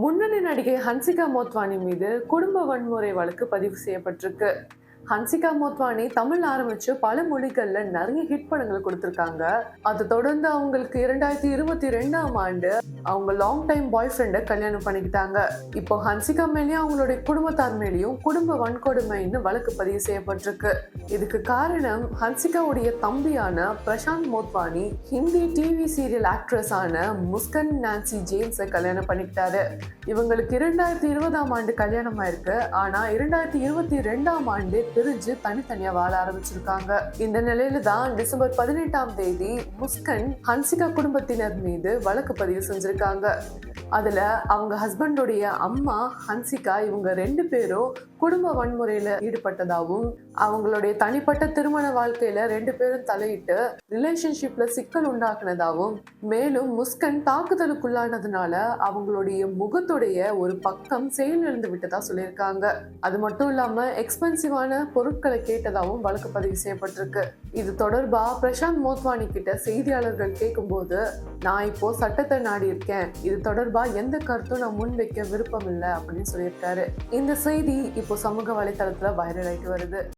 முன்னணி நடிகை ஹன்சிகா மோட்வானி மீது குடும்ப வன்முறை வழக்கு பதிவு செய்யப்பட்டிருக்கு. ஹன்சிகா மோட்வானி தமிழ் ஆரம்பிச்சு பல மொழிகள்ல நிறைய ஹிட் படங்கள் கொடுத்திருக்காங்க. அதை தொடர்ந்து அவங்களுக்கு 2022ஆம் ஆண்டு அவங்க லாங் டைம் பாய் ஃப்ரெண்ட கல்யாணம் பண்ணிக்கிட்டாங்க. இப்போ ஹன்சிகா மேலேயும் அவங்களுடைய குடும்பத்தார் மேலேயும் குடும்ப வன்கொடுமைன்னு வழக்கு பதிவு செய்யப்பட்டிருக்கு. இதுக்கு காரணம் ஹன்சிகாவுடைய தம்பியான Prashant Motwani Hindi TV serial actress ஆன முஸ்கன் நான்சி ஜேம்ஸை கல்யாணம் பண்ணிக்கிட்டாரு. இவங்களுக்கு 2020ஆம் ஆண்டு கல்யாணம் ஆயிருக்கு. ஆனா 2022ஆம் ஆண்டு பிரிஞ்சு தனித்தனியா வாழ ஆரம்பிச்சிருக்காங்க. இந்த நிலையில தான் டிசம்பர் 18ஆம் தேதி முஸ்கன் ஹன்சிகா குடும்பத்தினர் மீது வழக்கு பதிவு செஞ்சிருக்காங்க. அதுல அவங்க ஹஸ்பண்டுடைய அம்மா ஹன்சிகா இவங்க 2 பேரும் குடும்ப வன்முறையில ஈடுபட்டதாகவும் அவங்களுடைய தனிப்பட்ட திருமண வாழ்க்கையில 2 பேரும் தலையிட்டு ரிலேஷன்ஷிப்ல சிக்கல் உண்டாக்குனதாகவும் மேலும் முஸ்கன் தாக்குதலுக்குள்ளானதுனால அவங்களுடைய முகத்துடைய ஒரு பக்கம் செயலிழந்து விட்டதா சொல்லியிருக்காங்க. அது மட்டும் இல்லாம எக்ஸ்பென்சிவான பொருட்களை கேட்டதாகவும் வழக்கு பதிவு செய்யப்பட்டிருக்கு. இது தொடர்பா பிரசாந்த் மோட்வானி கிட்ட செய்தியாளர்கள் கேட்கும்போது, நான் இப்போ சட்டத்தை நாடி இருக்கேன், இது தொடர்பா எந்த கருத்தும் நான் முன்வைக்க விருப்பம் இல்லை அப்படின்னு சொல்லியிருக்காரு. இந்த செய்தி இப்போ சமூக வலைதளத்துல வைரல் ஆயிட்டு வருது.